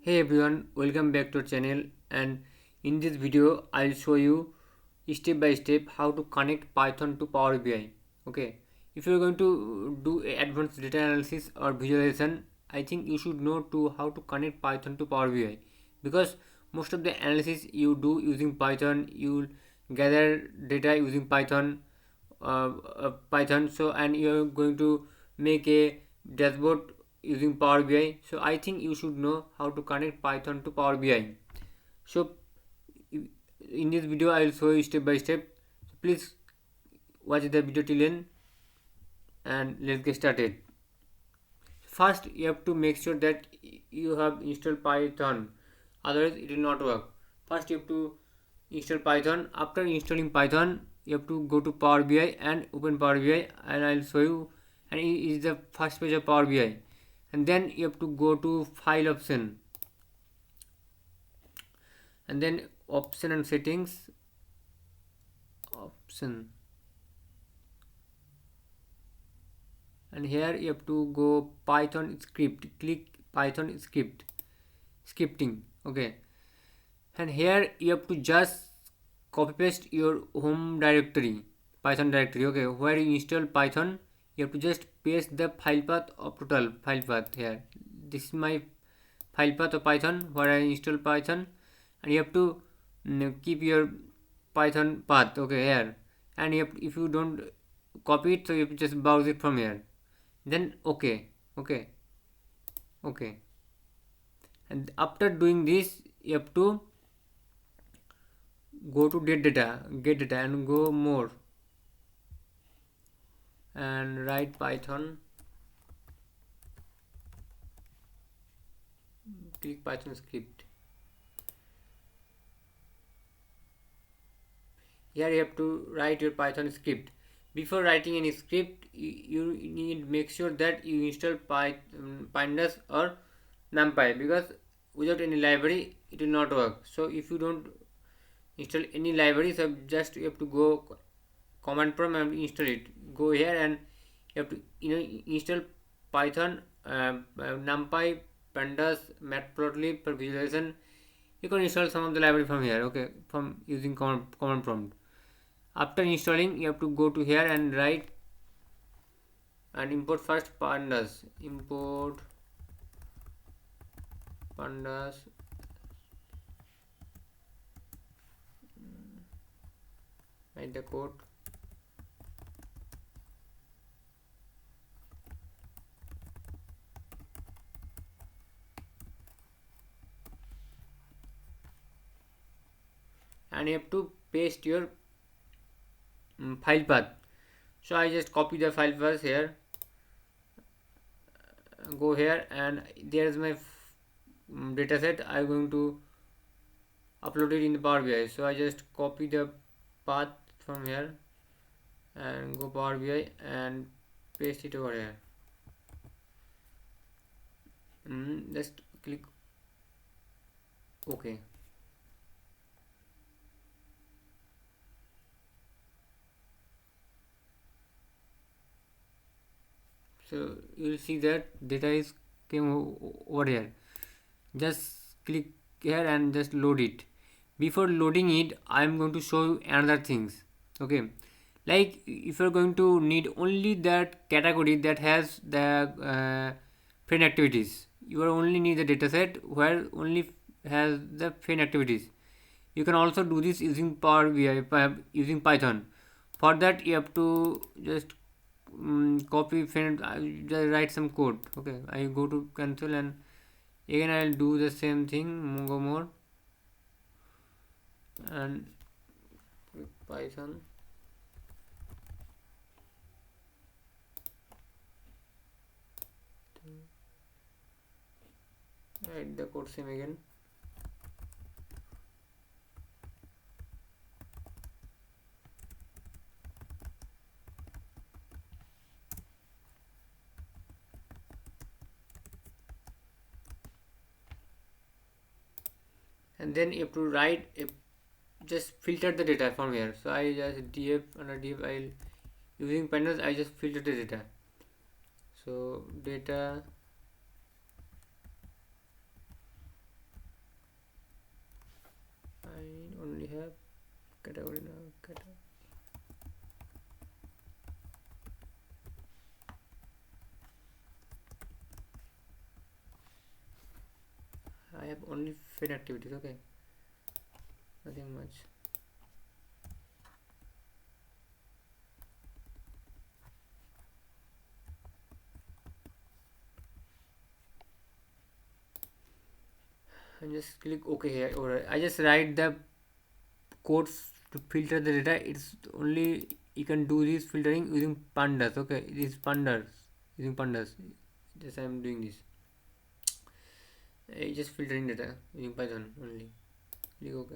Hey everyone, welcome back to our channel, and in this video I'll show you step by step how to connect Python to Power BI. Okay, if you're going to do advanced data analysis or visualization, I think you should know to how to connect Python to Power BI, because most of the analysis you do using Python, you'll gather data using Python. So and you're going to make a dashboard using Power BI. So I think you should know how to connect Python to Power BI. So in this video I will show you step by step. So please watch the video till end and let's get started. First you have to make sure that you have installed Python, otherwise it will not work. First you have to install Python. After installing Python, you have to go to Power BI and open Power BI, and I'll show you. And it is the first page of Power BI. And then you have to go to File option, and then Option and Settings option. And here you have to go Python script. Click Python scripting. Okay, and here you have to just copy paste your home directory, Python directory. Okay, where you install Python, you have to just paste the file path of total file path here. This is my file path of Python where I install Python, and you have to keep your Python path. Okay, here, and if you don't copy it, so you have to just browse it from here. Then okay, okay, and after doing this, you have to go to get data and go more and write Python. Click Python script. Here you have to write your Python script. Before writing any script, you need make sure that you install pandas or numpy, because without any library it will not work. So if you don't install any library, so just you have to go command prompt and install it. Go here and you have to install Python, numpy, pandas, matplotlib for visualization. You can install some of the library from here. Okay, from using command prompt. After installing, you have to go to here and write and import first pandas. Import pandas. Write the code. And you have to paste your file path. So I just copy the file path here, go here, and there's my data set. I'm going to upload it in the Power BI. So I just copy the path from here and go Power BI and paste it over here. Just click OK. So you will see that data is came over here. Just click here and just load it. Before loading it, I am going to show you another things. Okay, like if you're going to need only that category that has the friend activities, you will only need the dataset where only has the friend activities. You can also do this using Power BI using Python. For that you have to just copy friend, just write some code. Okay, I go to cancel and again I'll do the same thing, go more and Python. Write the code same again. And then you have to write a, just filter the data from here. So I just df under df, I'll using pandas, I just filter the data. So data category now. Category. I have only fin activities. Okay, nothing much. I just click OK here. Or I just write the codes to filter the data. It's only you can do this filtering using pandas. Okay, these pandas, using pandas. Just I'm doing this. I just filtering data using Python only. Click OK.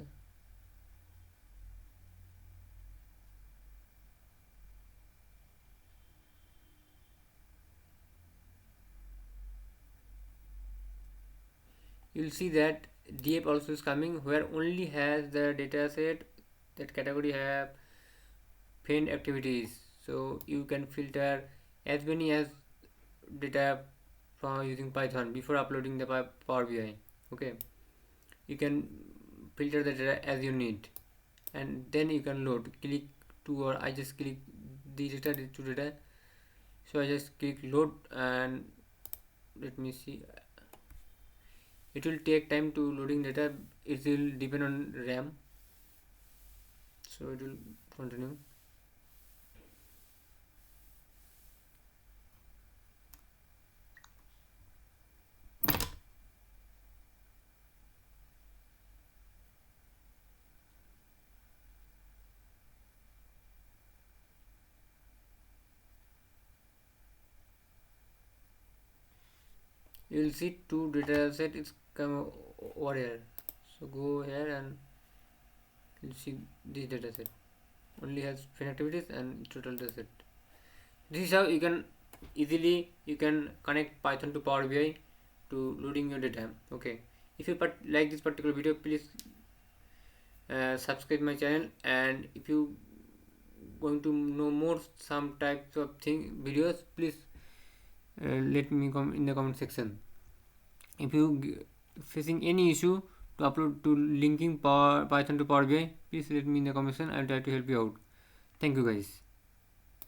You'll see that DF also is coming, where only has the data set that category have find activities. So you can filter as many as data from using Python before uploading the Power BI. Okay, you can filter the data as you need, and then you can load. Click to, or I just click the data to data. So I just click load, and let me see. It will take time to loading data. It will depend on RAM. So it will continue. You will see two data set it's come over here. So go here and you'll see this data set only has fin activities and total data set. This is how you can easily connect Python to Power BI to loading your data. Okay, if you like this particular video, please subscribe my channel, and if you going to know more some types of videos, please let me come in the comment section. If you facing any issue to upload to linking Python to Power BI, please let me in the comment section. I'll try to help you out. Thank you guys.